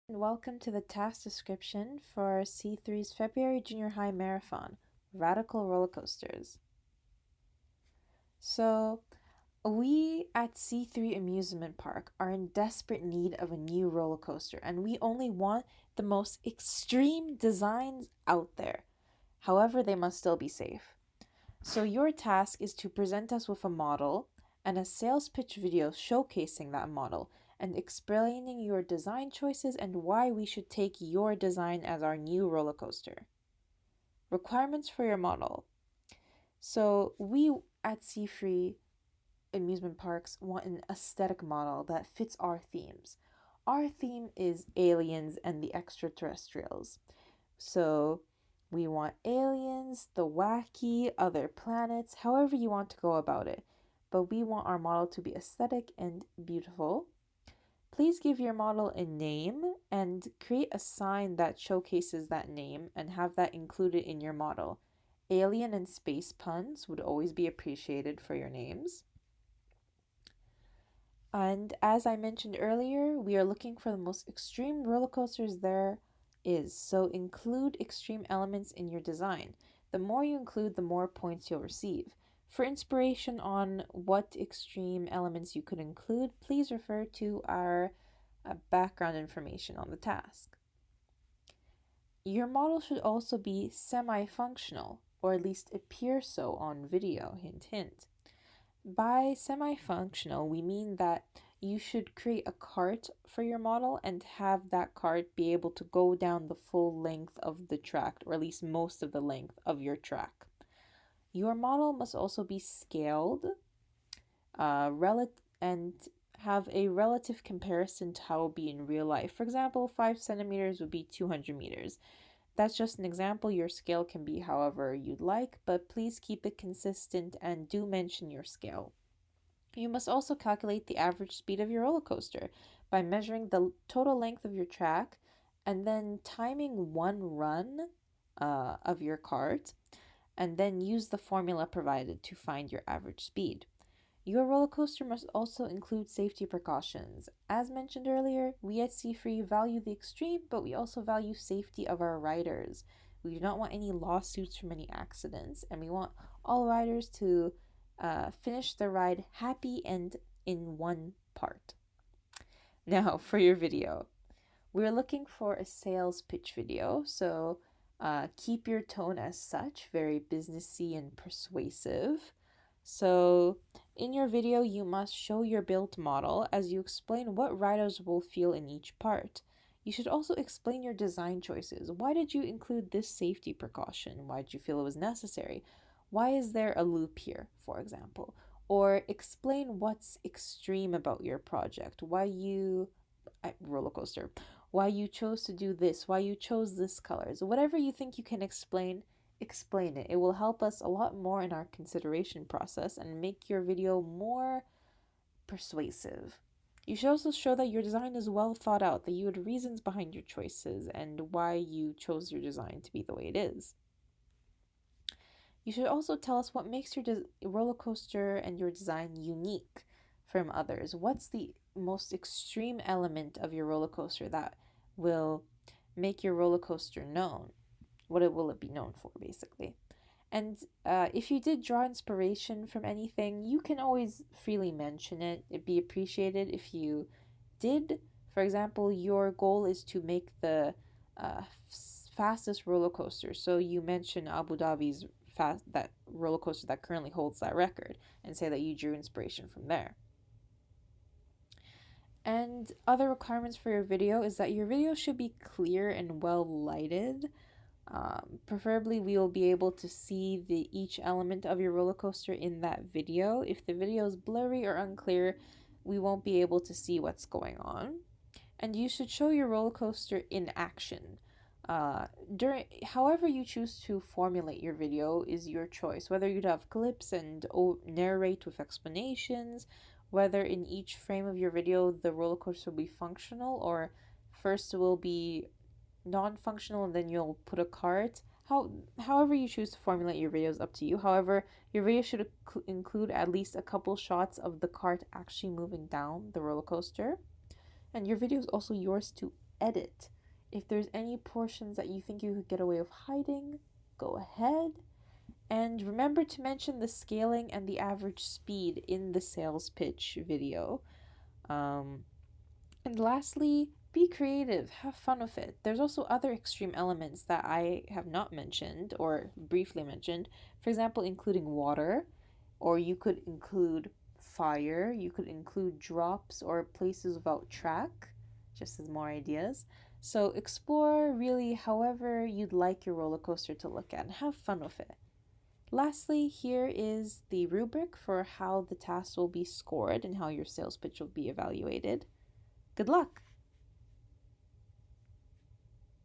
And welcome to the task description for C3's February Junior High Marathon, Radical Roller Coasters. So, we at C3 Amusement Park are in desperate need of a new roller coaster, and we only want the most extreme designs out there. However, they must still be safe. So, your task is to present us with a model and a sales pitch video showcasing that model and explaining your design choices and why we should take your design as our new roller coaster. Requirements for your model. So, we at C3 Amusement Parks want an aesthetic model that fits our themes. Our theme is aliens and the extraterrestrials. So, we want aliens, the wacky, other planets, however you want to go about it. But we want our model to be aesthetic and beautiful. Please give your model a name and create a sign that showcases that name and have that included in your model. Alien and space puns would always be appreciated for your names. And as I mentioned earlier, we are looking for the most extreme roller coasters there is, so include extreme elements in your design. The more you include, the more points you'll receive. For inspiration on what extreme elements you could include, please refer to our background information on the task. Your model should also be semi-functional, or at least appear so on video, hint hint. By semi-functional, we mean that you should create a cart for your model and have that cart be able to go down the full length of the track, or at least most of the length of your track. Your model must also be scaled and have a relative comparison to how it would be in real life. For example, 5 centimeters would be 200 meters. That's just an example. Your scale can be however you'd like, but please keep it consistent and do mention your scale. You must also calculate the average speed of your roller coaster by measuring the total length of your track and then timing one run of your cart, and then use the formula provided to find your average speed. Your roller coaster must also include safety precautions. As mentioned earlier, we at C3 value the extreme, but we also value safety of our riders. We do not want any lawsuits from any accidents, and we want all riders to finish the ride happy and in one part. Now, for your video, we're looking for a sales pitch video, so keep your tone as such, very businessy and persuasive. So, in your video, you must show your built model as you explain what riders will feel in each part. You should also explain your design choices. Why did you include this safety precaution? Why did you feel it was necessary? Why is there a loop here, for example? Or explain what's extreme about your project. Roller coaster. Why you chose to do this. Why you chose this colors. Whatever you think you can explain, explain it. It will help us a lot more in our consideration process and make your video more persuasive. You should also show that your design is well thought out, that you had reasons behind your choices and why you chose your design to be the way it is. You should also tell us what makes your roller coaster and your design unique from others. What's the most extreme element of your roller coaster that will make your roller coaster known? Will it be known for, basically? And if you did draw inspiration from anything, you can always freely mention it. It'd be appreciated if you did. For example, your goal is to make the fastest roller coaster. So you mention Abu Dhabi's that roller coaster that currently holds that record, and say that you drew inspiration from there. And other requirements for your video is that your video should be clear and well lighted. Preferably, we will be able to see each element of your roller coaster in that video. If the video is blurry or unclear, we won't be able to see what's going on. And you should show your roller coaster in action. However you choose to formulate your video is your choice. Whether you'd have clips and narrate with explanations, whether in each frame of your video the roller coaster will be functional, or first it will be non-functional and then you'll put a cart. However you choose to formulate your videos, up to you. However, your video should include at least a couple shots of the cart actually moving down the roller coaster, and your video is also yours to edit. If there's any portions that you think you could get away with hiding, go ahead. And remember to mention the scaling and the average speed in the sales pitch video. And lastly, be creative, have fun with it. There's also other extreme elements that I have not mentioned or briefly mentioned. For example, including water, or you could include fire, you could include drops or places without track, just as more ideas. So explore really however you'd like your roller coaster to look at and have fun with it. Lastly, here is the rubric for how the task will be scored and how your sales pitch will be evaluated. Good luck!